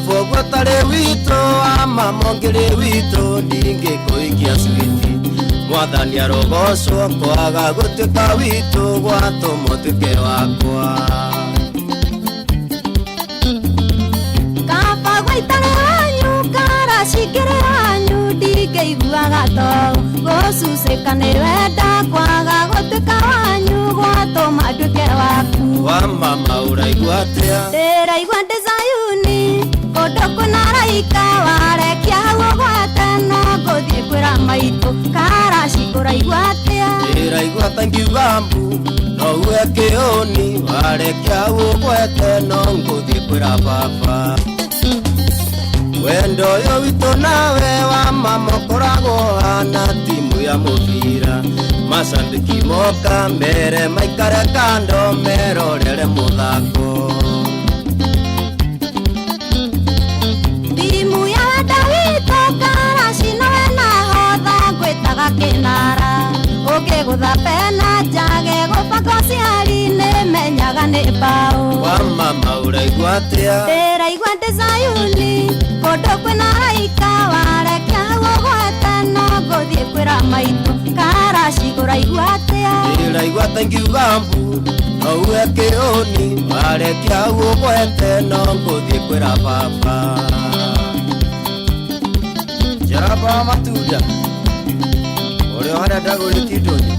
baba gwatare wito ama mongere wito ndingĩkũikia switi mwathani arogocwo kwaga gũtuĩka wito gwatũma ũtuĩke wakwa kaba gwaitare wanyu kara cikĩre wanyu ndingĩiguaga to gũcucĩka nĩ wenda kwaga gũtuĩka wanyu gwatũma nduĩke waku wa mama ũraigua atĩa ndĩraigua ndĩ Zayuni kũndũ kwĩna raika warekia hau ũgwate no ngũthiĩ kwĩra maitũ karaci ũraigua atĩa ndĩraigua ta ngiuga mbu no uwe kĩũni warekia hau ũgwate no ngũthiĩ kwĩra baba wendo ũyũ witũ nawe wa mama ũkoragwo hana timu ya mũbira macambĩki moka mbere maikare kando merorere mũthako timu ya wenda witũ karaci nawe nahodha ngwĩtaga kĩnara ũngĩgũtha pena njage gũbanga ũciari nĩmenyaga nĩ mbaũ wa mama ũraigua atĩa ndĩraigua ndĩ Zayuni kũndũ kwĩna raika warekia hau ũgwate no ngũthiĩ kwĩra maitũ karaci ũraigua atĩa ndĩraigua ta ngiuga mbu no uwe kĩũni warekia hau ũgwete no ngũthiĩ kwĩra baba jaraba matunda ũrĩa harĩa ndagũrĩtie ndũnyũ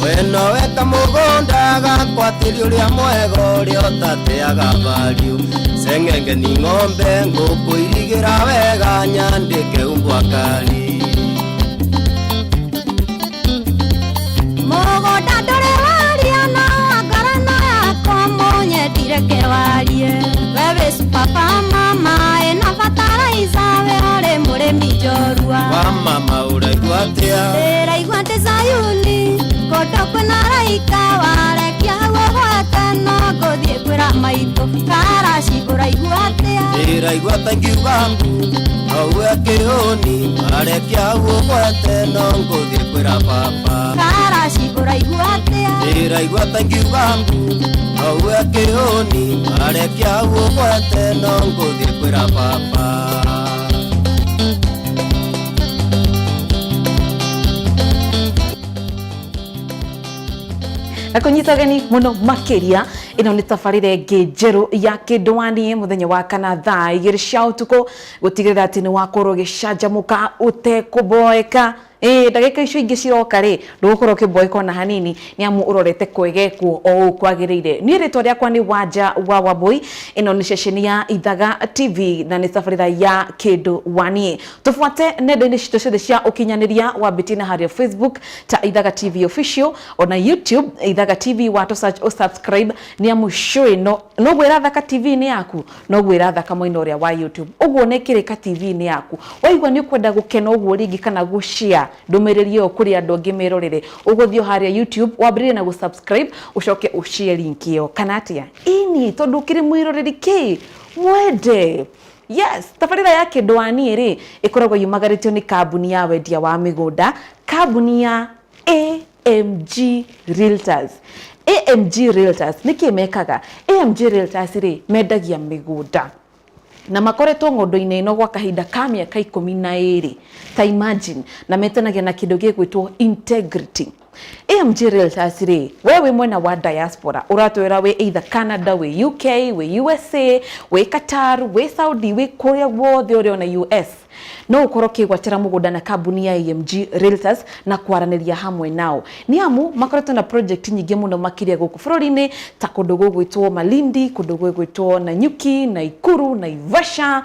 weno weka mũgũnda gakwa tĩri ũrĩa mwega ũrĩa ũtateaga value seng'enge ni ng'ombe ngũkũ irigĩra wega nyandĩke umbwa kari mũgũnda ndũrĩ waria no ngarano yakwa mũnyendire kĩwarie we wĩ supapa mama ĩna bataraica we ũrĩ mũrĩmi njorua wa mama ũraigua atĩa ndĩraigua ndĩ Zayuni kũndũ kwĩna raika warekia hau ũgwate no ngũthiĩ kwĩra maitũ karaci ũraigua atĩa ndĩraigua ta ngiuga mbu no uwe kĩũni warekia hau ũgwete no ngũthiĩ kwĩra baba karaci ũraigua atĩa ndĩraigua ta ngiuga mbu no uwe kĩũni warekia hau ũgwete no ngũthiĩ kwĩra baba na kunyitageni muno makiria ino ni tabarĩra ĩngĩ njerũ ya Kĩndũ muthenya wa kana thaa 2 cia ũtukũ gũtigĩrĩra atĩ nĩ wakorwo gĩcanjamũka ũtekũboeka ndagĩka icio ingĩ ciroka rĩ ndũgũkorwo ũkĩboeka ona hanini nĩ amu ũrorete kwegekwo o kwagĩrĩire niĩ rĩtwa rĩakwa nĩ Wanja wa Wambui ino nĩ ceceni ya Ithaga TV na nĩ tabarĩra ya Kĩndũ tufuate nenda-inĩ citũ ciothe cia ũkinyanĩria wambĩtie na harĩa Facebook ta Ithaga TV official ona YouTube Ithaga TV wato search o subscribe nĩ amu show ĩno noguo ĩrathaka TV-inĩ yaku noguo ĩrathaka mwena ũrĩa wa YouTube ũguo nĩ kĩrĩka TV-inĩ yaku waigua nĩ ũkwenda gũkena ũguo rĩngĩ kana gũshare ndũmĩrĩri ĩyo kũrĩ andũ angĩ merorere ũgũthiĩ harĩa YouTube wambĩrĩrie na gũsubscribe ũcoke ũshare link ĩyo kana atĩa ini tondũ kĩrĩ mwĩroreri kĩ mwende yes tabarĩra ya Kĩndũ rĩ ĩkoragwo yumagarĩtio nĩ kambuni ya wendia wa mĩgũnda kambuni ya AMG Realtors nĩkĩ mekaga AMG Realtors rĩ mendagia mĩgũnda na makoretwo ng'ũndũ-inĩ ĩno gwa kahinda ka mĩaka 12 ta imagine na metanagia na kĩndũ gĩgwĩtwo integrity AMG Realtors rĩ we wĩ mwena wa diaspora ũratwĩra wĩ either Canada wĩ UK wĩ USA wĩ Qatar wĩ Saudi wĩ kũrĩa guothe ũrĩ ona US no ukorwo kĩgwatĩra mũgũnda na kambuni ya AMG Realtors na kwaranĩria hamwe nao nĩ amu makoretwo na project nyingĩ mũno makĩria gũkũ bũrũri-inĩ ta kũndũ gũgwĩtwo Malindi kũndũ gũgwĩtwo Nanyuki Naikuru Naivasha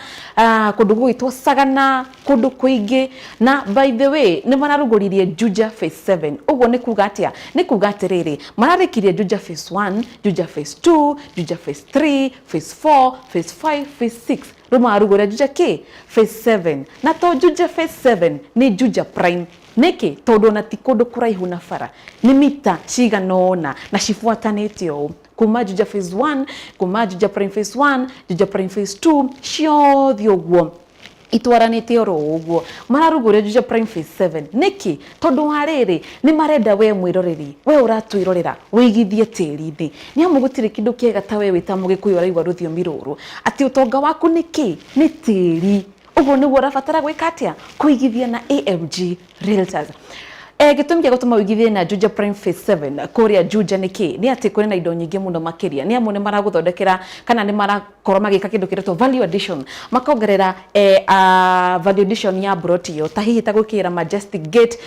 kũndũ gũgwĩtwo Sagana kũndũ kũingĩ na by the way nĩ mararugũririe Juja phase 7 ũguo nĩ kuga atĩa nĩ kuga atĩrĩrĩ mararĩkirie Juja phase 1 Juja phase 2 Juja phase 3 phase 4 phase 5 phase 6 rumarugũria Juja kĩ phase 7 na to Juja phase 7 ni Juja prime nĩkĩ tondũ na ti kũndũ kũraihu na bara nĩ mita ciganona na cifuatanĩte ũũ kuma Juja phase 1 kuma Juja prime phase 1 Juja prime phase 2 ciothe ũguo itwaranite oro uguo mararugure Juja Prime Phase 7 niki tondu hariri ni marenda we mwiroreri we uratwirorera wigithie tiri-ini ni amu gutire kindu kiega ta we wita mugikuyu araigwa ruthiomi ruru ati utonga waku niki ni tiri uguo niguo urabatara gwika atia kuigithia na AMG Realtors. Gitumi kia gutuma wigithie na Juja Prime Phase 7 kuria Juja niki ni ati kuri na indo nyingi muno makiria ni amu ni maraguthondekera kana ni marakorwo magika kindu kiretwo value addition makongerera value addition ya brotio ta hihi ta gwikira Majestic Gate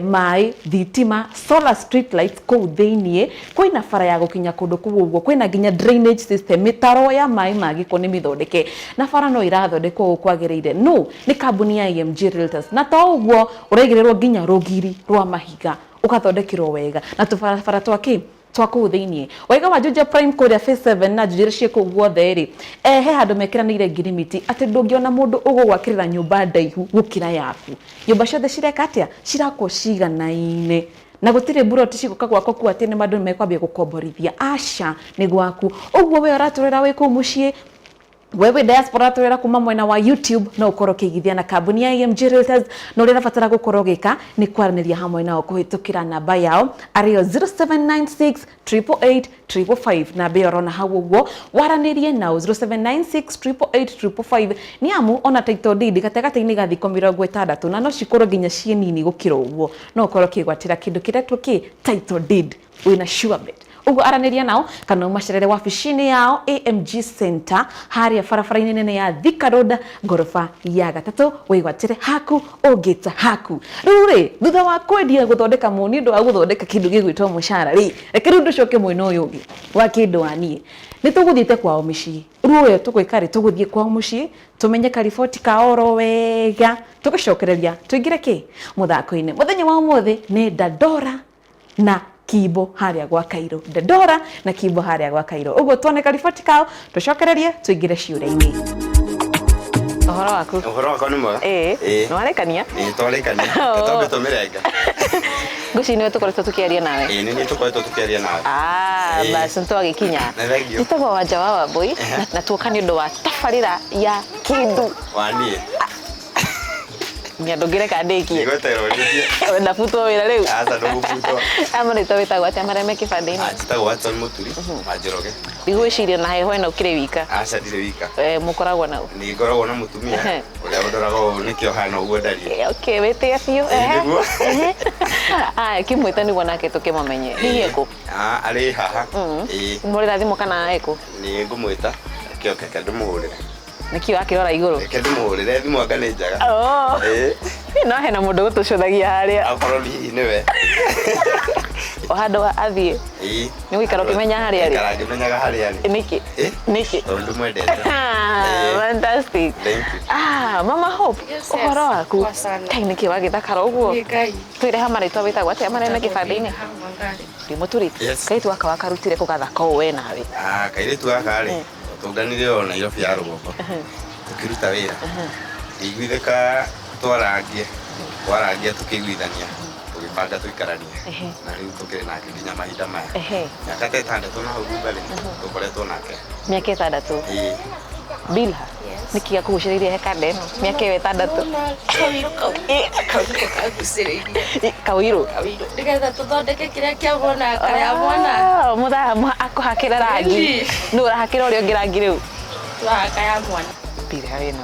mai thitima solar street lights kou thiini kwina bara ya gukinya kundu kuo uguo kwina nginya drainage system mitaro ya mai magiko ni mithondeke na bara no irathondekwo kwagiriire no ni kambuni ya AMG Realtors na to uguo uraigirirwo nginya rugiri rwa mahiga ukathondekirwo wega na tubarabara twaki twaku thiini waiga wa Juja Prime kuria Phase 7 na jujire cie ku guothe ri he handu mekiranire ngirimiti ati ndungiona mundu ugugwakirira nyumba ndaihu gukira yaku nyumba ciothe cireka atia cirakwo ciganaine na gutire buroti ciguka gwako ku ati ni mandu mekwambia gukomborithia aca ni gwaku uguo we uraturira wi ku mucii wewe diaspora twera kuma mwena wa YouTube no ukoro kigithia na kambuni ya AMG Realtors no rira fatara gukoro gika ni kwaraniria hamwe nao kuhitukira namba yao arĩa 0796888555 na beorona hau uguo waranirie nao 0796888555 ni amu ona title deed gatagata-ini ga thiko 60 na no cikoro nginya cie nini gukira uguo no ukoro kigwatira kindu kiretwo ki title deed wina sure bet ugo araniria nao kana umacerere wabici-ini yao AMG Center haria barabara-ini nene ya Thika Road ngorofa ya 3 wigwatire haku ungita haku ruri thutha wa kwendia guthondeka muni ndo aguthondeka kindu gigwitwo mucara ri reke rundu coke mwena uyu ungi wa kindu wani ni tuguthiite kwao micii ruwe tugwika ri tuguthie kwao mucii tumenye kariboti kaoro wega tugicokereria tuingire ki muthako-ini muthenya wa umuthi ni Dandora na Kibo haria gwa Kairo Dandora na Kibo haria gwa Kairo uguo tuone kariboti kao tucokererie tuingire ciũria-ini Ohoro waku ni mwega no arekania twarekania tatambe tumirenga guci niwe tukoretwo tukiaria nawe ni tukoretwo tukiaria nawe basi ntwagikinya nitagwo wanja wa Wambui na tuoka ni undu wa tabarĩra ya Kĩndũ wani nyandugire kandikie igotero rikie wenda futwo wira riu asa ndo futwo amane tawita gwate mareme kibande-ini atagwo Watson Muturi manjiroge ndigwiciria na heho ino ukire wika asa ndire wika mukoragwo nao ni ngoragwo na mutumia uria ndorago nikio hana uguo ndari okay wete biũ kimwita niguo nake tukimamenye hihi ku ari haha murira thimu kana eko ni ngumwita kioke ndumuhurire nikio akirora iguru ndumuhurire thimu anga ni njaga no hena mundu gutucuthagia haria akorwo niwe o handu athie ni gwikara ukimenya haria ri ngamenyaga haria ri niki tondu mwendete fantastic mama Hope uhoro waku niki wagithakara uguo twire hamaritwa witagwo atia mareme kibande-ini Muturi kaitu waka wakarutire kugathaka we nawe kairitu gaka ri tunganire o Nairobi ya rugoko tukiruta wira igwitheka twarangie tukiguithania tugibanga tuikarania na riu tukiri nake nginya mahinda maya miaka 6 na hau mbere tukoretwo nake miaka 6 bila nikiga kuguciriria hekanda ino miaka 6 kawiru ndigetha tuthondeke kiria kiabona karia mwana mutha akuhakira rangi ni urahakira uria ungi rangi riu turahaka ya mwana bila wina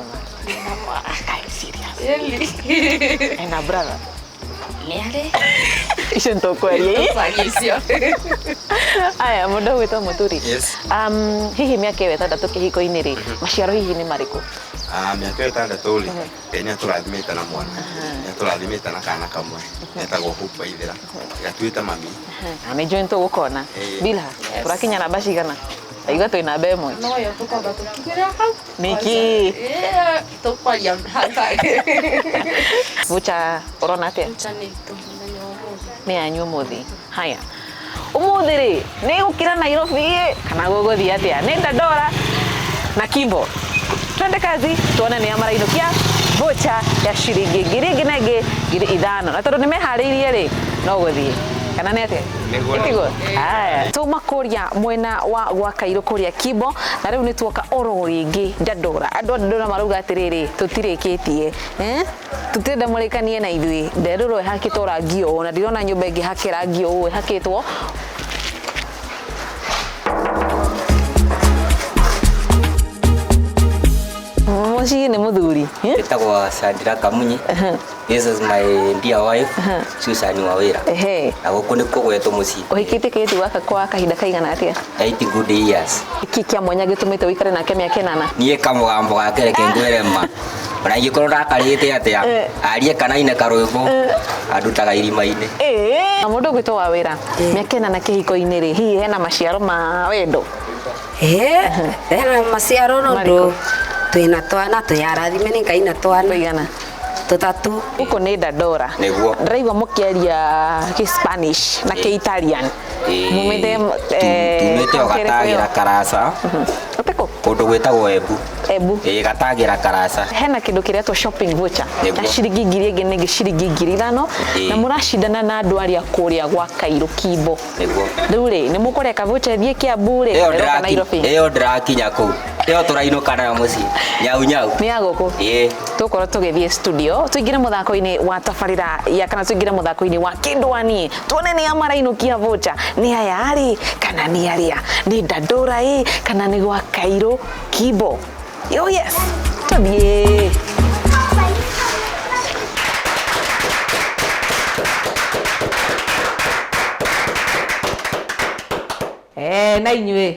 ma serious ena brother niare icio ntokweria icio aya mundu witwa Muturi hihi miaka 6 kihiko-ini ri maciaro hihi ni mariku miaka 6 ri ni turathimite na mwana ni turathimite na kana kamwe etagwo Hope Ithera gatuite mami ni joint gukona bila turakinya namba cigana aiga twina namba imwe no yo tukwamba tukigira hau niki tukwaria hata bucha urona atia ni anyu muthi haya umuthi ri ni gukira Nairobi kana guguthia atia ni Dandora na Kibo twende kazi tuone ni amarainũkia bucha ya ciringi ngiri 5,000 na tondu ni mehariirie ri no guthie kana nĩ atĩa ĩtiguo haya tuma kũria mwena wa gwa Kairũ kũria Kimbo na rĩu nĩ tuoka oro rĩngĩ Dandora andũ Dandora marauga atĩrĩrĩ tũtirĩkĩtie tũtirenda mũrĩkanie na ithuĩ Dandora ĩhakĩtwo rangi ũũ na ndirona nyũmba ĩngĩ hakĩ rangi ũũ ĩhakĩtwo Moshi ni muthuri. Etagwa Sandra Kamunyi. This is my dear wife, Susan Wawira. Na gũkũ nĩ kũgwetwo mũciĩ. Ũhikĩte kĩti waka kwa kahinda kaigana atĩa? 8 good years. Iki kĩa mwanya gĩtũmĩte ũikare nake mĩaka 8. Niĩ kamũgambo gake reke ngwĩrema. Ona ingĩkorwo ndakarĩte atĩa, arie kana ine karwĩmbo andutaga irima-inĩ. Na mũndũ ũgwĩtwo Wawira, mĩaka 8 kĩhiko-inĩ rĩ, hihi hena maciaro ma wendo? Hena maciaro no twina twana tuyarathime ni Ngai na twana igana tutatu uko ni Dandora niguo ndiraigua mukiaria Spanish na Italian mumite tumite ogatagira karasa uteko kundu gwitagwo Embu gatagira karasa hena kindu kiretwo shopping voucher na ciringi 2,000 ngi ciringi 5,000 na muracindana na andu aria kuria gwa Kairũ Kimbo niguo riu ri ni mukureka voucher thie Kiambu ri kana Nairobi iyo ndirakinya kuu iyo turainũka nayo muciĩ nyau ni ya gũkũ tukorwo tugithie studio tuingire muthako-ini wa tabarĩra ya kana tuingire muthako-ini wa Kĩndũ wani tuone ni amarainũkia voucher ni aya ari kana ni arĩa ni Dandora kana ni gwa Kairũ Kimbo yo yes tubie na inyuĩ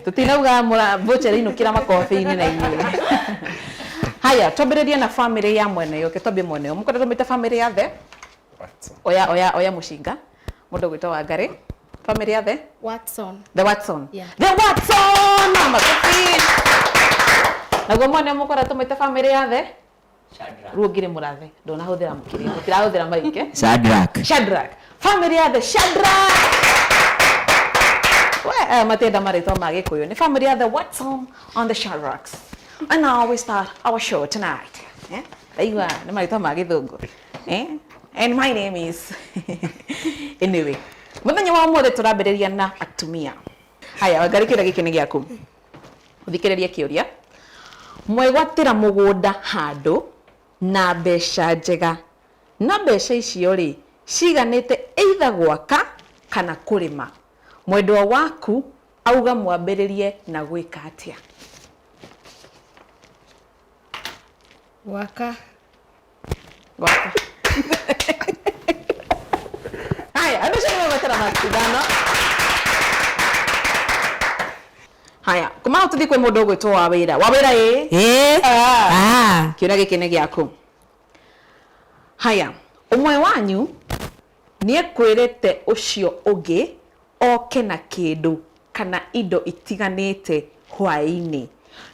tutinauga voucher inũkĩra makobi-inĩ na inyuĩ haya twambĩrĩrie na family ya mwene yoke twambie mwene yo mũkoretwo mwĩte family ya the oya mũcinga mũndũ gwĩtwo Wangari family ya the Watson the Watson yeah. The Watson mama kofi naguo mwene mũkoretwo mwĩte family ya the ruo ngire mũrathe ndonahũthĩra mũkĩrĩ mũtirahũthĩra maike Shadrack family ya the Shadrack matenda marĩtwa ma Gĩkũyũ ni family ya the Watson on the Shadracks and now we start our show tonight aigua ni marĩtwa ma Gĩthũngũ and my name is anyway mũthenya wa ũmũthĩ tũrambĩrĩria na atumia haya Wangari kĩũria gĩkĩ nĩ gĩaku ũthikĩrĩrie kĩũria mwegwatĩra mũgũnda handũ na mbeca njega na mbeca icio rĩ ciganĩte either gwaka kana kũrĩma mwendwa waku auga mwambĩrĩrie na gwĩka atĩa Waka haya andũ cio nĩmagwetera macindano haya kuma tũthiĩ kwĩ mũndũ ũgwĩtwo Wawira kĩũria gĩkĩ nĩ gĩaku haya ũmwe wanyu nĩekwĩrĩte ũcio ũngĩ oke na kĩndũ kana indo itiganĩte hwaĩ-inĩ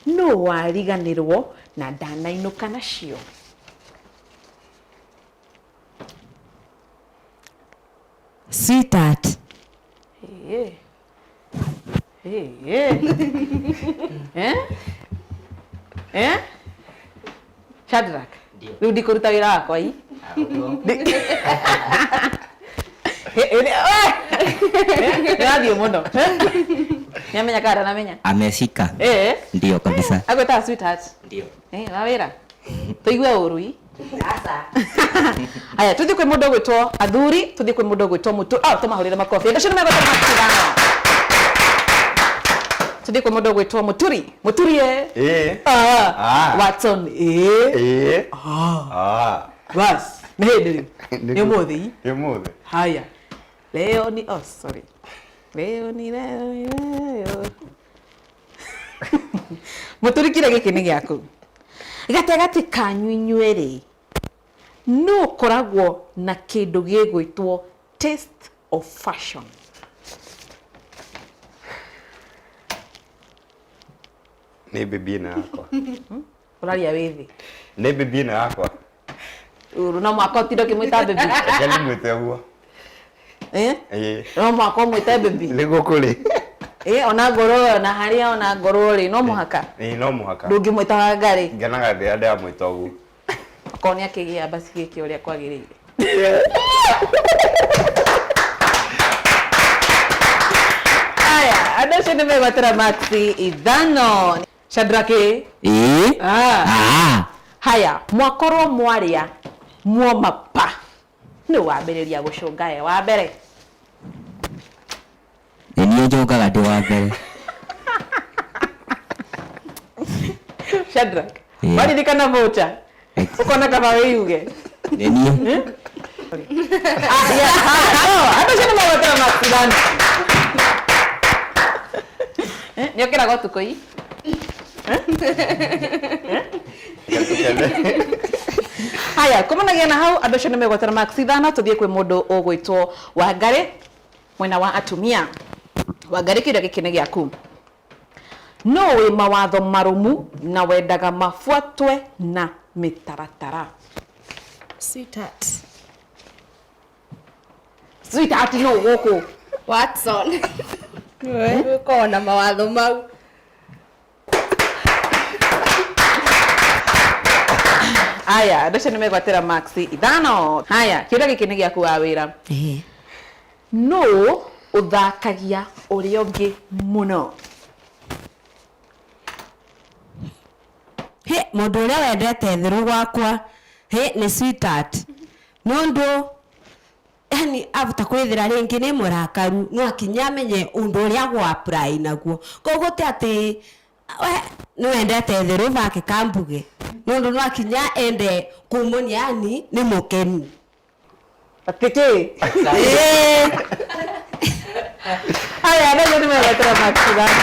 no wariganĩrwo na ndanainũka nacio sweetheart Shadrack rĩu ndikũruta wĩra wakwa nĩrathiĩ mũno nĩamenya kada namenya ameshika ndio kabisa agwĩtaga sweetheart ndio Wawira tũigue ũru aya tũthiĩ kwĩ mũndũ ũgwĩtwo athuri tũthiĩ kwĩ mũndũ ũgwĩtwo mũtu tũmahũrĩre makobi andũ cio nĩmegwetera macindano tũthiĩ kwĩ mũndũ ũgwĩtwo mũturi Watson bas nĩ hĩndĩ rĩu nĩ ũmũthĩ haya leo ni sorry leo mũturi kĩũria gĩkĩ nĩ gĩaku gatagatĩ kanyu inyuĩ-rĩ no ũkoragwo na kĩndũ gĩgwĩtwo taste of fashion nĩ bibi ĩno yakwa ũraria wĩthĩ nĩ bibi ĩno yakwa no mwaka ũtinde ũkĩmwĩta bibi reke ndĩmwĩte ũguo no mwaka ũmwĩte bibi nĩ gũkũ rĩ ona ngoro ona harĩa ona ngoro rĩ no mũhaka no mũhaka ndũngĩmwĩta Wangari ngenaga rĩrĩa ndĩramwĩta ũguo okorwo nĩ akĩgĩa basi gĩkĩ ũrĩa kwagĩrĩire Aya, andũ acio nĩmegwatĩra maxi ithano. Shadrake? Haya, mwakorwo mwarĩa muoma pa. Nĩ wambĩrĩria gũcũnga wa mbere. Niĩ njokaga ndĩ wa mbere. Shadrack, waririkana vocha? Ukona kama wĩuge? Nĩ niĩ. Andũ acio nĩmegwatĩra maxi ithano. Nĩokĩraga ũtukũ-i? Haya, kumanagia na hau andũ acio nĩmegwatĩra maxi ithano. Tũthiĩ kwĩ mũndũ ũgwĩtwo Wangarĩ mwena wa atumia. Wangarĩ, kĩũria gĩkĩ nĩ gĩaku. No wĩ mawatho marũmu na wendaga mabuatwe na mĩtaratara? Sweetheart. Sweetheart no gũkũ. Watson. Wewe uko na mawatho mau. Aya, andũ acio nĩmegwatĩra maxi ithano. Haya, kĩũria gĩkĩ nĩ gĩaku wa wĩra. No ũthakagia ũrĩa ũngĩ mũno? He, mũndũ ũrĩa wendete thĩrũ gwakwa, he, nĩ sweetheart. Nũndũ, yani abuta kwĩthĩra rĩngĩ nĩ mũrakaru, no akinya amenye ũndũ ũrĩa gwa apply naguo. Koguo ti atĩ nĩ wendete thĩrũ thake kambuge. Nũndũ no akinya ende kumuonia yani nĩ mũkeni. Atĩkĩ? Haya, andũ acio nĩmegwatĩra maxi ithano.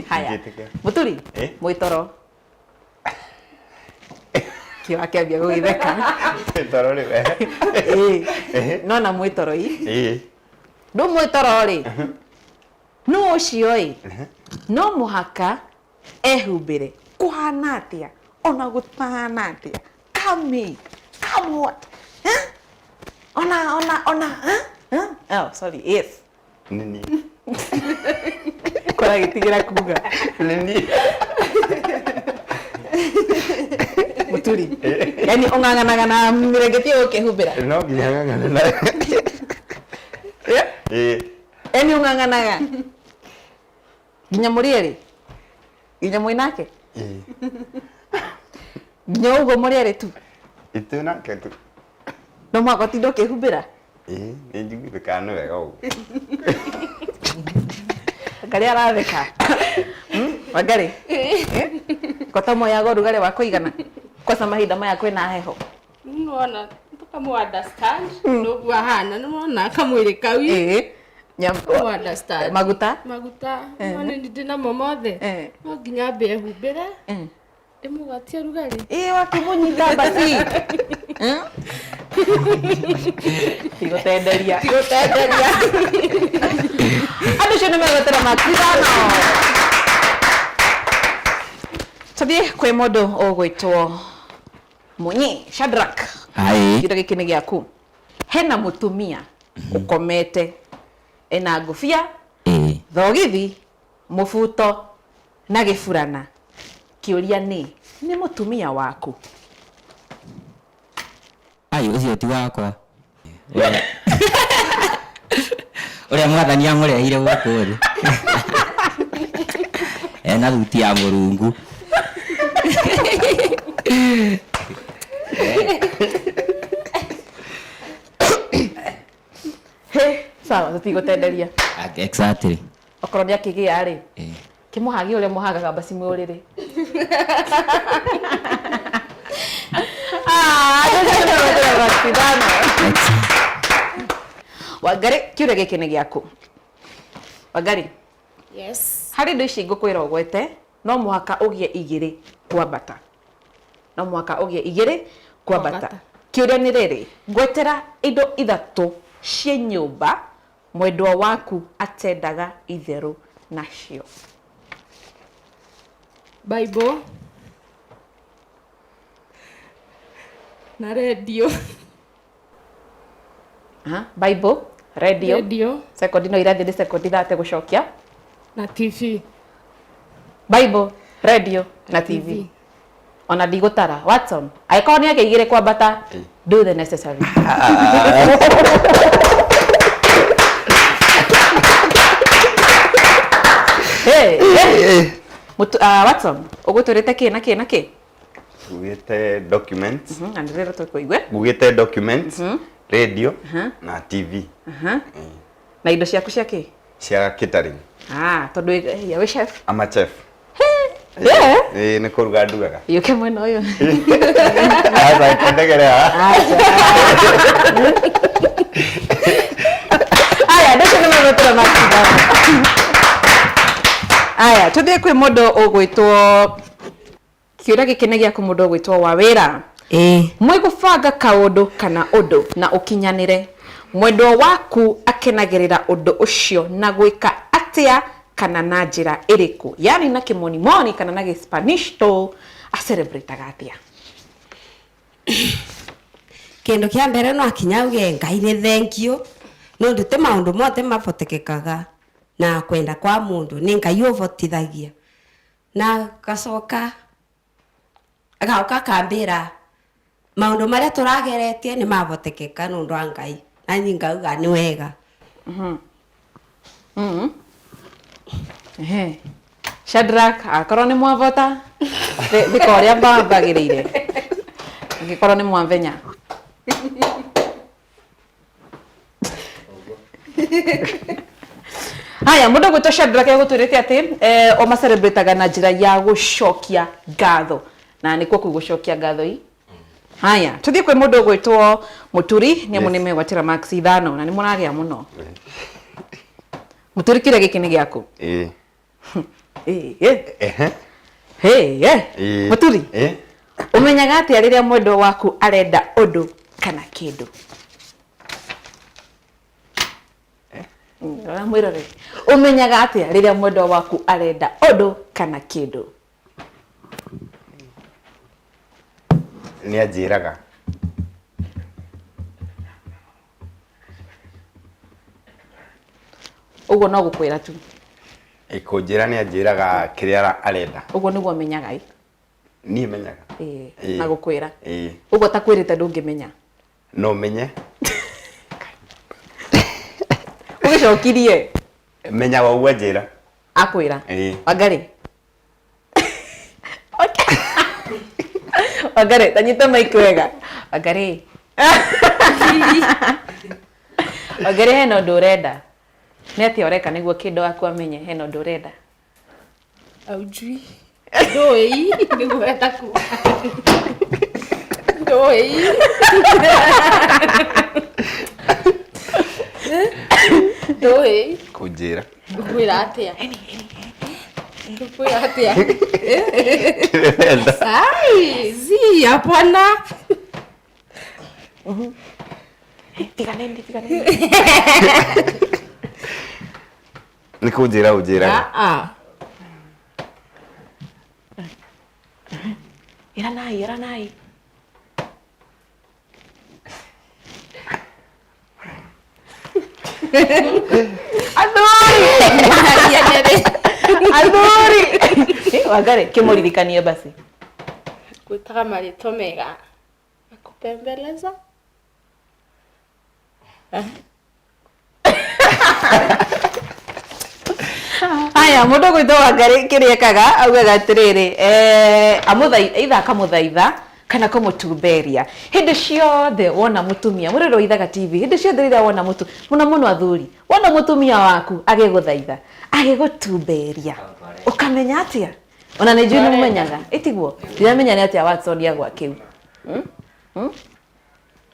Haya, Mũturi, mwĩtoro. Kĩo akĩambia gũgĩtheka. Mwĩtoro rĩ we. Nona mwĩtoro-i? Ndũ mwĩtoro-rĩ, nũ ũcio-ĩ, no mũhaka ehumbĩre kũhana atĩa, ona gũtahana atĩa. Come what? Oh, sorry, yes. Nini. Kora gĩtigĩra kuga. Nini. Mũturi, yani ũng'ang'anaga na mĩrengeti ũkĩhumbĩra? No nginya ng'ang'ane na. Yani ũng'ang'anaga nginya mũrĩerĩ? Nginya mwĩnake? Nginya ũguo mũrĩerĩ tu? Itu nake tu. No mũhaka ũtinde ũkĩhumbĩra? Nĩ njiguire kana nĩ wega ũguo. Wangarĩ aratheka. Wangarĩ? Kota moyaga ũrugarĩ wa kũigana? Kwanza mahinda maya kwĩna heho. Nũona, tukamu understand. Nũguo ahana, nũona kamwĩrĩ kau. Understand. Maguta? Maguta. Nũona ndĩnamo mothe. No nginya mbe humbĩre. Ndĩmũgwatie rugarĩ. Wakĩmũnyita basi. Tigũtenderia. Andũ acio nĩmegwatĩra maxi ithano. Tũthiĩ kwĩ mũndũ ũgwĩtwo Mũnyi, Shadrack. Kĩũria gĩkĩ nĩ gĩaku. Hena mũtumia ũkomete ena ngũbia, thogithi, mũbuto na gĩburana. Kĩũria nĩ mũtumia waku? Ũcio ti wakwa. Ũrĩa mwathani amũrehire gũkũ rĩ. Ena thuti ya mũrungu. Sawa, tũtigũtenderia. Exactly. Okorwo nĩ akĩgĩa-rĩ, kĩmũhagie ũrĩa mũhagaga basi mwĩrĩrĩ. Wangarĩ, kĩũria gĩkĩ nĩ gĩaku. Wangarĩ? Yes. Harĩ indo ici ngũkwĩra ũgwete, no mũhaka ũgĩe igĩrĩ kwambata. No mũhaka ũgĩe igĩrĩ kwambata. Kĩũria nĩ rĩrĩ, ngwetera indo ithatũ cia nyũmba mwendwa waku atendaga itherũ nacio. Bible. Na radio. Bible, radio. Radio. Sekondi no irathiĩ sekondi thate gũcokia. Na TV. Bible, radio na TV. ona ndigũtara Watson angĩkorwo nĩ akĩigire kwambata do the necessary. Watson ũgũtũrĩte kĩ na kĩ? Ngugĩte documents. Andĩrĩra tũkũigwe. Ngugĩte documents, radio na TV. Na indo ciaku cia kĩ? Cia catering. Tondũ wĩ chef. I'm a chef. Nĩ kũruga ndugaga. Yũke mwena ũyũ. Asa kendegerea. Aya ndĩcio nĩ magũtũra macindano. Aya tũthiĩ kwĩ mũndũ ũgwĩtwo kĩũria gĩkĩ nĩ gĩaku mũndũ ũgwĩtwo wa wĩra. Mwĩgũbanga kaũndũ kana ũndũ na ũkinyanĩre. Mwendwa waku akenagĩrĩra ũndũ ũcio na gwĩka atĩa kana na njĩra ĩrĩkũ? Yani na kĩmonimoni kana na gĩspanish to acelebrataga atĩa? Kĩndũ kĩa mbere no akinya uge Ngai nĩ thank you. No ndute maũndũ mothe mabotekekaga na kwenda kwa mũndũ nĩ Ngai ũbotithagia. Na gacoka agauka kambĩra maũndũ marĩa tũrageretie nĩ mabotekeka nĩ ũndũ wa Ngai. Na niĩ ngauga nĩ wega. Shadrack akorwo nĩ mwavota thika ũrĩa mbagĩrĩire angĩkorwo nĩ mwavenya. Haya mũndũ gwĩtwo Shadrack egũtwĩrĩte atĩ o macelebrataga na njĩra ya gũcokia ngatho na nĩkuo kũu gũcokia ngatho i. Haya tũthiĩ kwĩ mũndũ gwĩtwo Mũturi nĩ amũ nĩmegwatĩra max 5 na nĩ mũragĩa mũno. Mũturi kĩrĩa gĩkĩ nĩ gĩaku? Mũturi ũmenyaga atĩa rĩrĩa mwendwa waku arenda ũndũ kana kĩndũ? Mwĩroreri ũmenyaga atĩa rĩrĩa mwendwa waku arenda ũndũ kana kĩndũ? Nĩ anjĩraga. Ũguo no gũkwĩra tu. Kũnjĩra nĩ anjĩraga kĩrĩa arenda. Ũguo nĩguo menyaga i? Niĩ menyaga. Na gũkwĩra. Ũguo ta kwĩrĩte ndũngĩmenya. No menye. Ũgĩcokirie. Menyaga ũguo anjĩra. Akwĩra. Wangari. Wangari tanyita mic wega. Wangari. Wangari hena ũndũ ũrenda. Nĩ atĩa ũreka nĩguo kĩndũ waku amenye hena ũndũ ũrenda? Aujui. Ndoi nĩguo enda kuga. Ndoi. Ndoi. Kũnjĩra. Ngũkwĩra atĩa? Ngũkwĩra atĩa? Ai, si, hapana. Tiganeni. Nĩ kũnjĩra ũnjĩraga. Iranai. Adori. Wangari kĩmũririkanie basi. Gwĩtaga marĩtwa mega. Nakupembeleza. Haya mũndũ gwĩtwo Wangari kĩrĩa ekaga augaga atĩrĩrĩ ithaka mũthaitha kana kũmũtumberia hĩndĩ ciothe wona mũtumia mũrĩrwo ithaga TV hĩndĩ ciothe rĩrĩa wona mũno athuri wona mũtumia waku agĩgũthaitha agĩgũtumberia ũkamenya atĩa? Ona nĩ njui nĩmũmenyaga ĩtiguo ndiramenya nĩ atĩa Watson agwa kĩu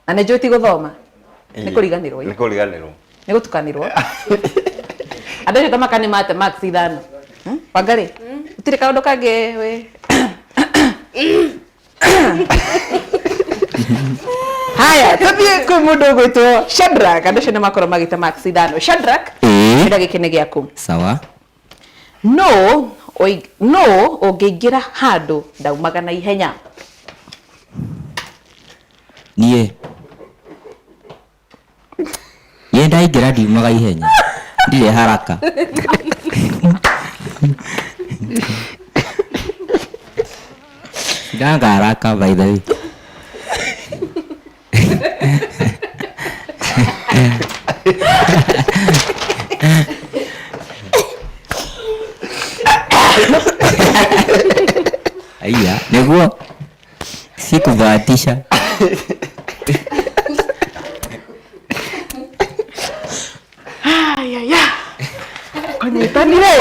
na nĩ njui ti gũthoma nĩ kũriganĩrwo nĩ gũtukanĩrwo andũ acio tamaka nĩ mate max 5. Wangari ũtirĩ kaũndũ kangĩ we? Haya tũthiĩ kwĩ mũndũ ũgwĩtwo Shadrack andũ acio nĩ makorwo magĩte max 5. Shadrack kĩrĩa gĩkĩ nĩ gĩaku. Sawa. No ũngĩingĩra handũ ndaumaga na ihenya? Niĩ ndaingĩra ndiumaga ihenya ndirĩ haraka. Sinanga haraka by the way. Aya, niguo sikubahatisha. Aya. Konyitanire.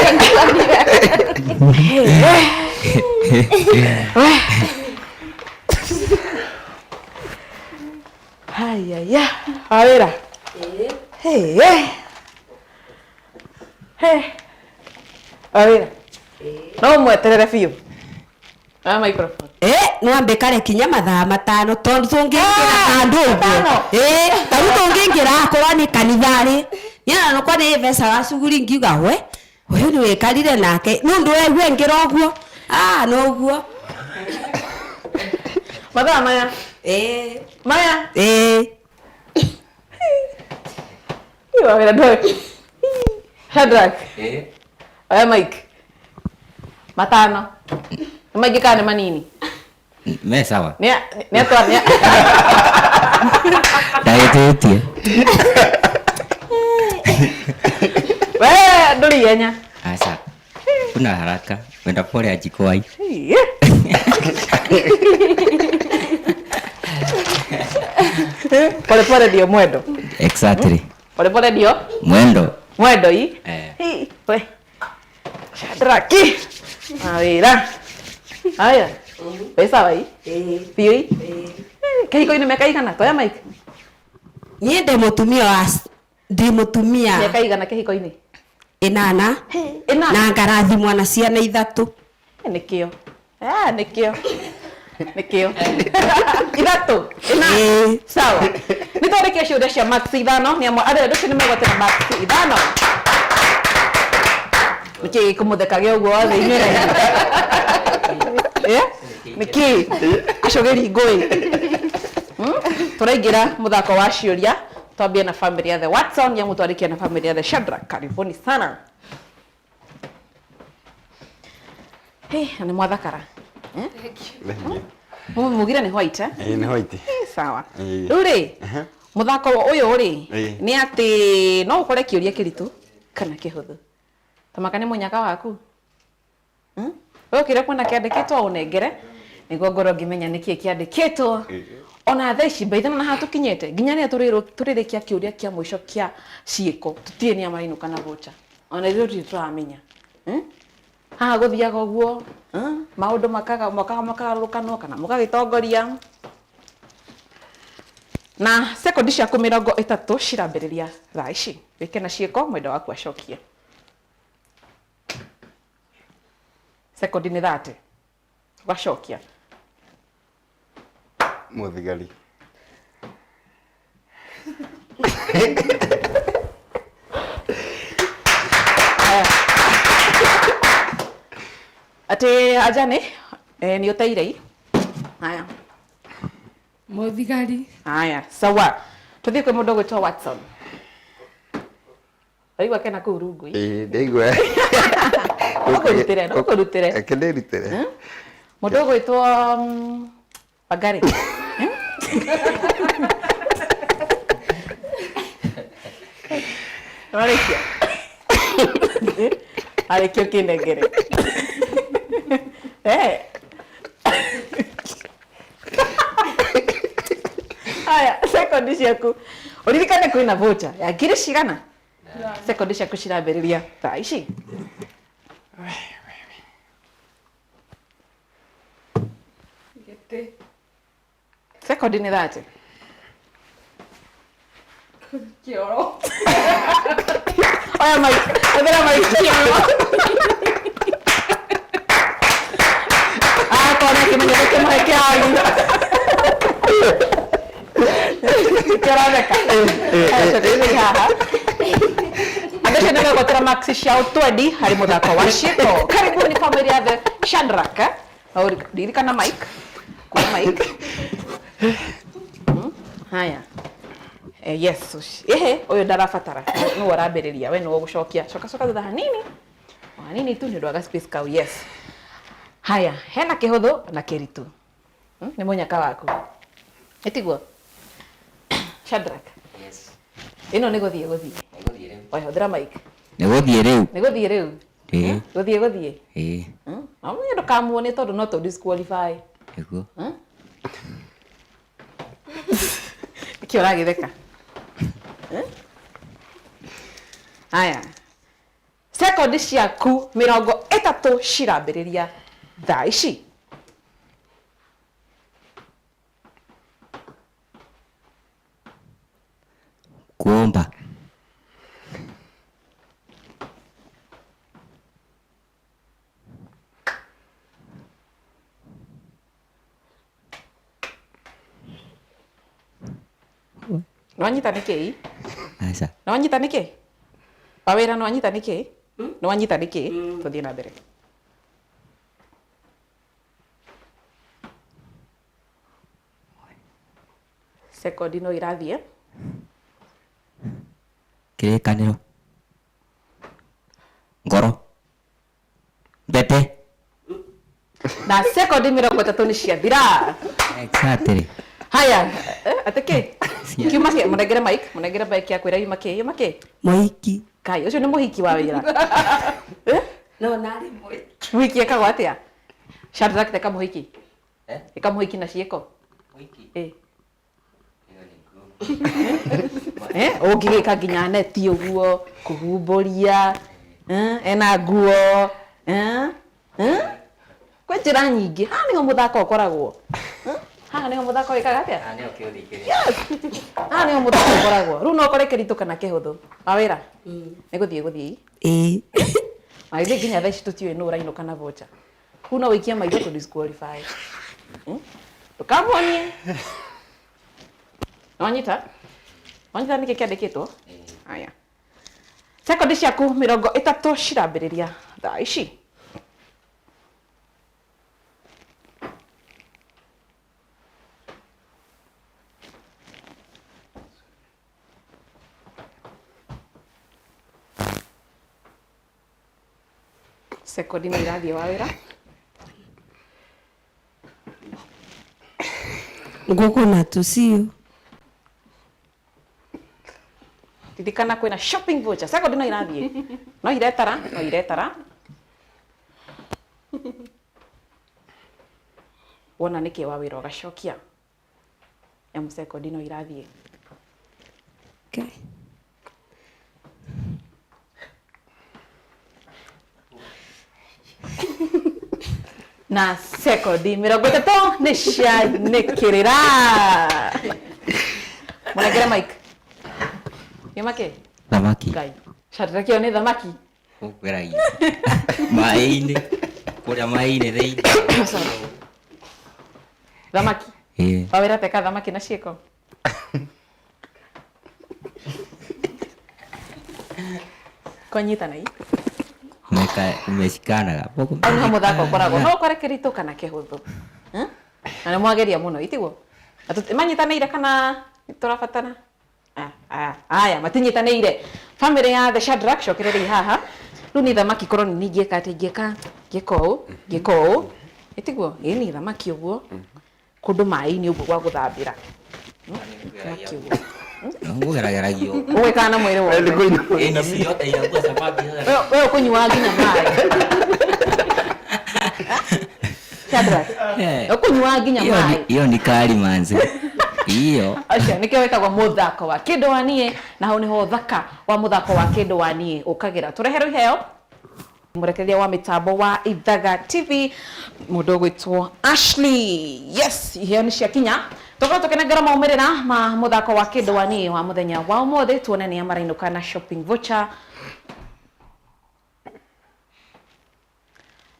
Aya. Awira. Awira. No mweterere biũ. Microphone. Nwambe kare kinya mathaa matano tondu tungĩingĩra handũ ũguo. Tarĩu tũngĩingĩra akorwo nĩ kanitha-rĩ, nyana no kwa nĩ mbeca wa cuguri ngiuga we ũyũ nĩ wĩkarire nake nũndũ wegue ngĩra ũguo. No ũguo. Mathaa maya. Maya. Awira ndoĩ. Shadrack. Oya Mike. Matano. Maingĩ kana nĩ manini? Me sawa. Nĩ atwarania. Ndagĩtĩtie. We ndũrĩ ihenya. Aca. Kuna haraka. Wenda pole ajikwai. Pole ndio mwendo. Exactly. Pole ndio Mwendo. Mwendo hii. We. Shadraki. Awira. Aya. Pesa wai. Biũ hii. Kĩhiko-inĩ mĩaka igana toya Mike. Niĩ ndĩ mũtumia. Mĩaka igana kĩhiko-inĩ? 8. Na ngarathimwo na ciana 3. Nĩkĩo. Nĩkĩo. 3. 4. Sawa. Nĩtwarĩkia ciũria cia max 5 nĩ amwe arĩa ndũcio nĩ megwatĩra max 5. Nĩkĩ kũmũtheka gĩa ũguo othe inyuĩ. Nĩkĩ acogeri ngũĩ. Tũraingĩra mũthako wa ciũria. Twambie na family ya the Watson ya mutwarikia na family ya the Shadrack. Karibuni sana. Ni mwathakara. Mugire ni white ni white. Sawa. Rĩu muthako ũyũ nĩ atĩ no ũkore kĩũria kĩritũ kana kĩhũthũ. Tamaka nĩ mũnyaka waku. Ũkĩre kwona kĩandĩkĩtwo ũnengere nĩguo ngorwo ngĩmenya nĩkĩĩ kĩandĩkĩtwo. Ona thaa ici mbaithana na hatukinyete nginya nĩ tũrĩrĩkia kĩũria kĩa mũico kĩa ciĩko tũtirĩ nĩ amainũka na vocha. Ona ithuĩ tũramenya. Haha gũthiaga ũguo maũndũ makagarũrũkanwo kana mũgagĩtongoria. Na sekondi ciaku 30 cirambĩrĩria thaa ici. Wĩke na ciĩko mwendwa waku acokie. Sekondi nĩ 30. Ũgacokia. Mũthigari. Ati ajane ni ũteire. Haya. Mũthigari. Haya, sawa. Tuthie kwĩ mũndũ gwĩtwo Watson. Aigua kena kũu rungu. Ndaigua. Ũkũrutĩre. Ndĩrutĩre. Mũndũ gwĩtwo Bagari. Arĩkia. Arĩkio kĩnengere. Aya, sekondi ciaku. Ũririkane kwĩna vocha ya ngiri cigana? Sekondi ciaku cirambĩrĩria thaa ici. Sekondi nĩ 30. Kioro. Oya Mike, ũthera Mike kioro. Kona kĩmenyero kĩmwe kĩagu. Kĩratheka. Tũrĩrĩ haha. Andũ acio nĩmegwatĩra max ciao 20 harĩ mũthako wa ciĩko. Karibuni family ya the Shadrack. Ririkana Mike. Kuna Mike. Haya. Yes. Ũyũ ndarabatara. Nĩ ũrambĩrĩria. We nĩwe ũgũcokia. Coka thutha hanini. Hanini tu nĩ ndwaga space kau. Yes. Haya, hena kĩhũthũ na kĩritũ. nĩ mũnyaka waku ĩtiguo Shadrack Yes. ĩno nĩ gũthiĩ Nĩgũthiĩ rĩu. oya hũthĩra mic Nĩgũthiĩ rĩu. nĩ gũthiĩ rĩu Ĩĩ. gũthiĩ Ĩĩ. amwe ndũkamuone tondũ no tũ disqualify Nĩguo. nĩkĩo ũragĩtheka haya sekondi ciaku 30 cirambĩrĩria thaa ici Kuomba. nĩwanyita nĩkĩ Aca. nĩwanyita nĩkĩ wawĩra nĩwanyita nĩkĩ nĩwanyita nĩkĩ tũthiĩ na mbere sekondi no irathiĩ Kĩrĩkanĩro. Ngoro. Mbete. na sekondi 30 nĩ ciathira Exactly. haya atĩ kĩ kiuma kĩ mũnengere mic ya kwĩra yuma kĩ Mũhiki. kai ũcio nĩ mũhiki wa wĩra No narĩ mũhiki. wiki ĩkagwo atĩa Shadrack teka mũhiki Eh? ĩka mũhiki na ciĩko Wiki. ũngĩgĩka nginya neti ũguo kũhumbũria ena nguo kwĩ njĩra nyingĩ haha nĩho mũthako ũkoragwo haha nĩho mũthako wĩkaga atĩa Nĩyo kĩũthikĩrĩria. haha nĩho mũthako ũkoragwo rĩu no ũkore kĩritũ kana kĩhũthũ wawĩra nĩ gũthiĩ Ĩĩ. magĩthiĩ nginya thaa ici tũtiũĩ nũ ũrainũka na vocha kũu no wĩikia maitho tũ disqualify ndũkamuonie wanyita nĩkĩ kĩandĩkĩtwo haya sekondi ciaku 30 cirambĩrĩria thaa ici sekondi no irathiĩ wawĩra Gũkũ na tũcio. ririkana kwĩna shopping voucher sekondi no irathiĩ no iretara wona nĩkĩ wa wĩra ũgacokia nyamu sekondi no irathiĩ Okay. na sekondi 30 nĩ cianĩkĩrĩra mũnengere mic yũmakĩ Thamaki. ngai Shadrack ĩyo nĩ thamaki Ũkwĩragia. Maĩ-inĩ. Kũrĩa maĩ-inĩ thĩinĩ. thamaki Ĩĩ. wawĩra teka thamaki na ciĩko kũnyitana ii Umeshikanaga. nĩho mũthako ũkoragwo no ũkore kĩritũ kana kĩhũthũ na nĩ mwageria mũno itiguo manyitanĩire kana tũrabatara aya matinyitanĩire family ya the Shadrack cokererei haha rĩu nĩ thamaki korwo nĩ ingĩka atĩ ngĩka ũũ itiguo ĩ nĩ thamaki ũguo kũndũ maĩ-inĩ ũguo gwa gũthambĩra thamaki ũguo Ũgerageragia. ũgwĩkaga na mwĩrĩ wothe we ũkũnyua nginya maĩ Shadrack ũkũnyua nginya maĩ Hiyo ni kali manzi. Hiyo. acio nĩkĩo wĩtagwo mũthako wa kĩndũ wa niĩ na hau nĩho thaka wa mũthako wa kĩndũ wa niĩ ũkagĩra tũreherwo iheo mũrekereria wa mitambo wa Ithaga TV mũndũ ũgwĩtwo Ashley yes iheo nĩ ciakinya tũkorwo tũkĩnengera maumĩrĩra ma mũthako wa kĩndũ wa niĩ wa mũthenya wa ũmũthĩ tuone nĩ amarainũka na shopping voucher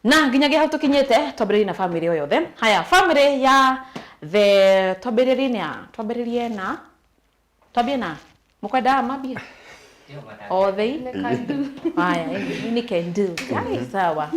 na nginyagia hau tũkinyĩte twambĩrĩrie na family o yothe haya family ya the twambĩrĩrie na mũkwenda mambia othe haya ni can do sawa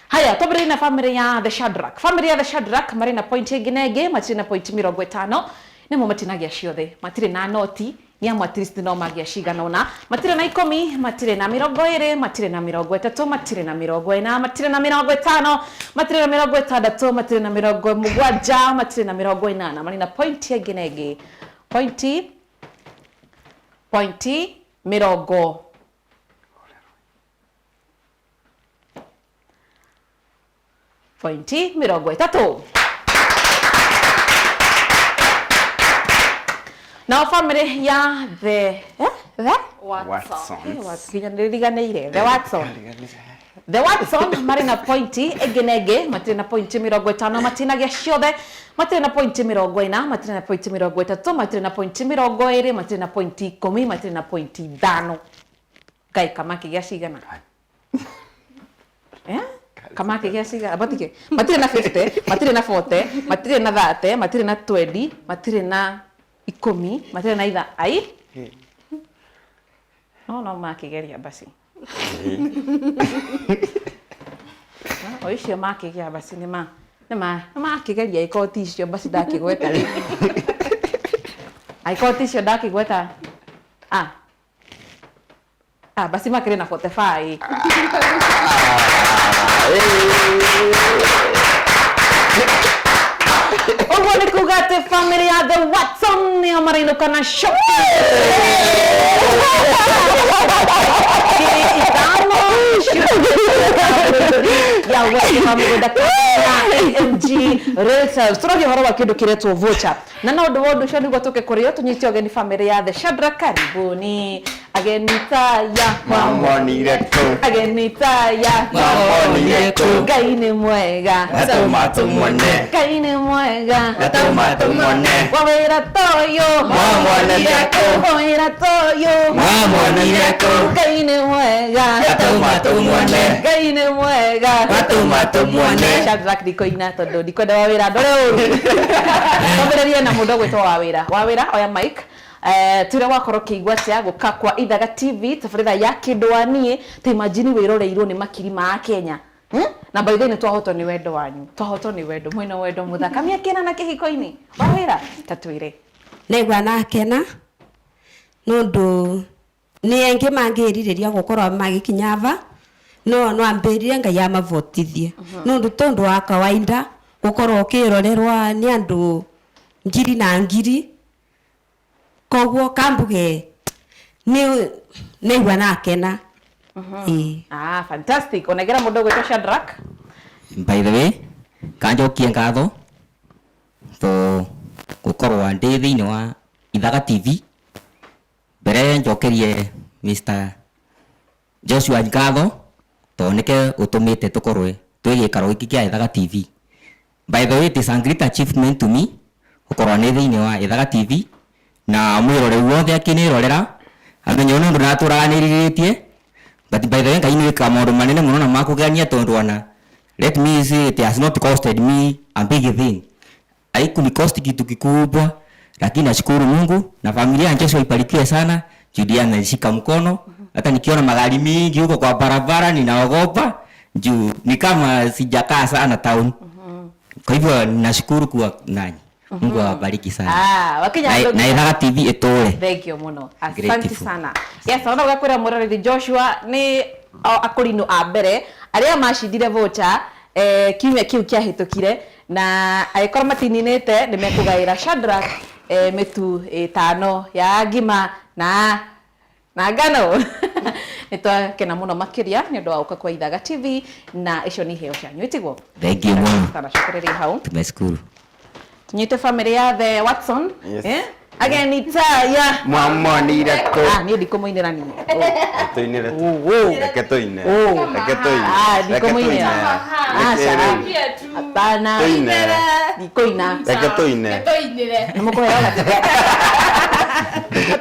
haya twambĩrĩrie na family ya the Shadrack marĩ na point ĩngĩ na ĩngĩ matirĩ na point 50 nĩmo matinagia ciothe matirĩ na noti niamu at least no magia cigana ona matire na 10 matire na 20 matire na 30 matire na 40 matire na 50 matire na 60 matire na 70 matire na 80 mari na point yengenege pointi mirongo pointi mirongo itatu. Now family ya the Watson mari na pointi egenege matire na pointi mirongo itano matina gya ciothe matire na pointi mirongo ina matire na pointi mirongo itatu matire na pointi mirongo iri matire na pointi 10 matire na pointi 5 Ngai kamaki gya cigana kamaki gya cigana batike matire na 50 matire na 40 matire na 30 matire na 20 matire na 10 matire na itha ai no makigeria basi oicio makigeria basi nima makigeria ikoti icio basi ndakigweta ri ikoti icio ndakigweta basi makire na 45 Ogo ni kugate family ya the Watson ni amarino kana shock. Ya wewe family da MG Resa. Strogi horoba Kĩndũ kiretwo voucher. Na no ndo cio niguo tuke kurio tunyite ogeni family ya the Shadra karibuni. Agenita ya Mamonire tu. Agenita ya Mamonire tu. Ngai nĩ mwega. Atumatumone. Ngai nĩ mwega. Atumatumone. Wawĩra toyo. Mamonire tu. Wawĩra toyo. Mamonire tu. Ngai nĩ mwega. Atumatumone. Ngai nĩ mwega. Atumatumone. Shadrack ndikoina tondũ ndikwenda wawĩra ndore ũru. Twambĩrĩrie na mũndũ gwĩtwo Wawĩra oya mic. Tura wakorwo kĩigua cia gũka kwa Ithaga TV tabarĩra ya Kĩndũ wanie ta imagine wĩroreirwo nĩ makiri ma Kenya na by the way twahotwo nĩ wendo wanyu twahotwo nĩ wendo mwĩna wendo mũthakamia kena na kĩhiko-inĩ Wawĩra tatwĩre negwa na kena nondu ni engi mangĩrirĩria gũkorwo magĩkinyava no ambĩrire Ngai amavotithie nondu tondu wa kawaida gũkorwo ũkĩrorerwa nĩ andũ ngiri na ngiri koguo kambuge ni wana kena fantastic onegera mũndũ gwĩtwo Shadrack by the way kanjokie ngatho to gukorwo ndi thiini wa Ithaga TV mbere njokerie Mr. Joshua ngatho to nike utumite tukorwe twigikaro giki kia Ithaga TV. By the way, it is a great achievement to me gukorwo ni thiini wa Ithaga TV na mwĩroreri wothe akinirorera amenye ono ndo natũranĩrĩtie but by the way Ngai nĩ wĩkaga maũndũ manene mũno na makũgania tondu ona let me say it has not costed me a big thing. Haikunicost kitu kikubwa lakini nashukuru Mungu na familia yangu ibarikiwe sana. Julia anashika mkono hata nikiona magari mingi huko kwa barabara ninaogopa juu ni kama sijakaa sana town. Kwa hivyo nashukuru kwa nanyi. Mungu awabariki sana. Na Ithaga TV etore. Thank you muno. Asante sana. Yes, ona ugakwira Mwĩroreri Joshua ni akurino a mbere arĩa macindire voucher kiumia kiu kiahĩtũkire na agĩkorwo matininĩte nĩ mekũgaĩra Shadrack mĩtu 5 ya ngima na ngano. Nĩtwakena mũno makĩria nĩ ũndũ wa gũka kwa Ithaga TV na icio nĩ iheo cianyu itigwo. Thank you muno. Tanacokereria hau. Tumeshukuru. Tunyite family ya the Watson. Yes. Again itaya. Mamonire tu. Ni ndikumuinira ni. Tuinire tu. Reke tuine. Reke tuine. Ndikumuinira. Hapana. Ndikoina. Reke tuine. Mukohera.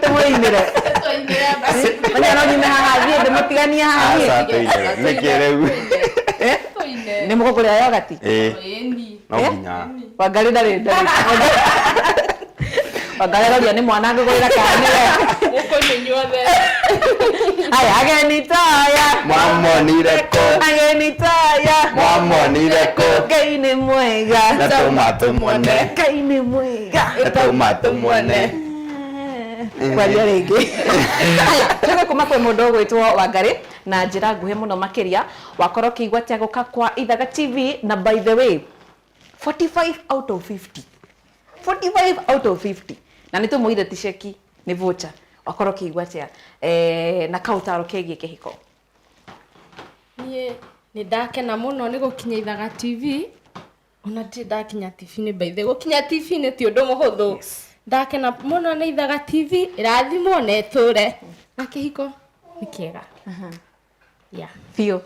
Tumuinire. Manya no nyime haha thie ndumutigania haha. Asa tuinire. Nikireu. Ni mukokuria yogati. No nginya. Wangari ndari. Wangari ni mwana ngũgũrĩra kanĩre. Mũkũnyuothe. Aya agenitaya. Mwamonire ko. Agenitaya. Mwamonire ko. Ngai nĩ mwega. Natumatumone. Ngai nĩ mwega. Natumatumone. kwaria rĩngĩ haya tũgwe kuma kwĩ mũndũ ũgwĩtwo Wangari na njĩra nguhĩ mũno makĩria wakorwo kĩigua atĩa gũka kwa Ithaga TV na by the way 45 out of 50 45 out of 50 na nĩtũmũire ticeki nĩ voucher wakorwo kĩigua atĩa na kaũtaro kegiĩ kĩhiko. Niĩ nĩ ndakena mũno nĩ gũkinya Ithaga TV ona ndĩ ndakinya TV-inĩ by the way gũkinya TV-inĩ ti ũndũ mũhũthũ. Ndakena mũno nĩ Ithaga TV ĩrathimwo na ĩtũre na kĩhiko nĩ kĩega. Biũ.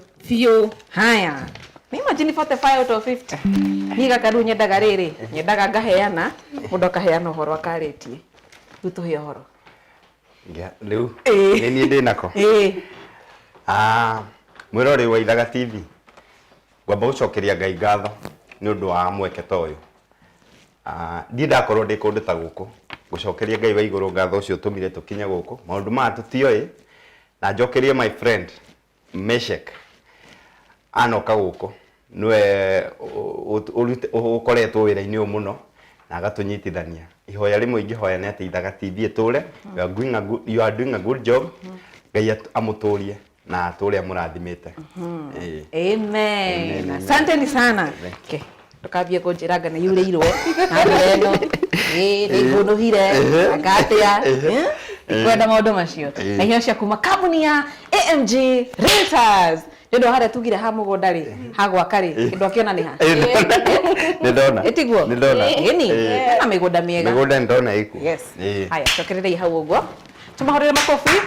Haya. Ni imagine 45 out of 50. Niĩ gaka rĩu nyendaga rĩrĩ, nyendaga ngaheana, mũndũ akaheana ũhoro akarĩtie. Rĩu tũhe ũhoro. Rĩu nĩ niĩ ndĩ nako. Mwĩroreri wa Ithaga TV. Ngwamba gũcokeria Ngai ngatho nĩ ũndũ wa mweke ta ũyũ. Ndiĩ ndakorwo ndĩ kũndũ ta gũkũ. Gũcokeria Ngai wa igũrũ ngatho ũcio ũtũmire tũkinye gũkũ. Maũndũ maya tũtioĩ na njokerie my friend Meshek anoka gũkũ. Nĩwe ũkoretwo wĩra-inĩ ũyũ mũno na agatũnyitithania. Ihoya rĩmwe ingĩhoya nĩ atĩ Ithaga TV ĩtũre. You are doing a good job. Ngai amũtũrie na atũre amũrathimĩte. Amen. Asanteni sana. Okay. Tukambie kũnjĩranga nĩ yurĩirwo na ndĩra ĩno nĩngũnũhire akatia kwenda maũndũ macio na iheo cia kuma kambuni ya AMG Realtors nĩndũ harĩa tugire ha mũgũnda rĩ ha gwaka rĩ kĩndũ akĩona nĩ ha nĩndona ĩtiguo ĩni na mĩgũnda mĩega mĩgũnda nĩndona ĩkuo. Yes. Haya cokererei hau ũguo tũmahũrĩre makobi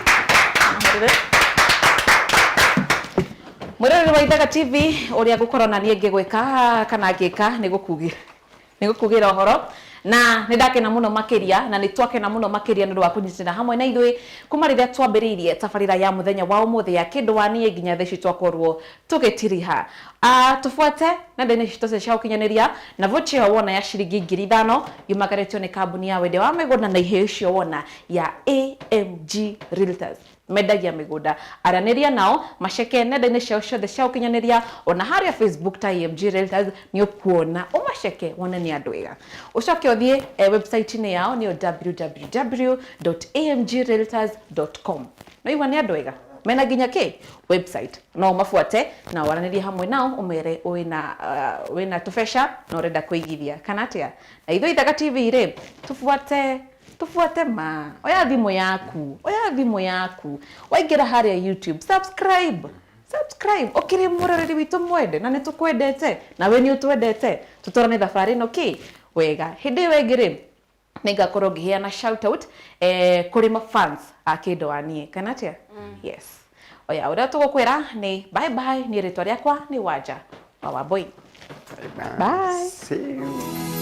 Mwĩroreri wa Ithaga TV ũrĩa ngũkorwo na niĩ ngĩgwĩka kana ngĩka nĩgũkugĩra ũhoro na nĩ ndakena mũno makĩria na nĩ twakena mũno makĩria nĩ ũndũ wa kũnyitana hamwe na ithuĩ kuma rĩrĩa twambĩrĩirie tabarĩra ya mũthenya wa ũmũthĩ ya Kĩndũ wa niĩ nginya theci twakorwo tũgĩtiriha. Tũbuate nenda-inĩ citũ cia ũkinyanĩria na vocha ĩyo wona ya ciringi 5,000 yumagarĩtio nĩ kambuni ya wendia wa mĩgũnda na iheo icio wona ya AMG Realtors. Mendagia mĩgũnda aranĩria nao maceke nenda-inĩ ciao ciothe cia ũkinyanĩria ona harĩa Facebook ta AMG Realtors nĩ ũkuona ũmaceke wone nĩ andũ ega. Ũcoke ũthiĩ website-inĩ yao nĩyo www.amgrealtors.com. No igua nĩ andũ ega mena nginya website no mafuate na waranĩrie hamwe nao ũmere wĩna tũbeca na ũrenda kũigithia kana atĩa na ithuĩ Ithaga TV rĩ tufuate ma oya thimũ yaku waingĩra harĩa YouTube subscribe okire mũroreri witũ mwende na nĩtũkwendete na we nĩ ũtwendete tũtwarane thabarĩ ĩno wega hĩndĩ ĩyo ĩngĩ rĩ nĩngakorwo ngĩheana shout out kũrĩ ma fans a Kĩndũ wa niĩ kana atĩa yes oya ũrĩa tũgũkwĩra nĩ bye bye nĩ rĩtwa rĩakwa nĩ Wanja wa Wambui bye. See you.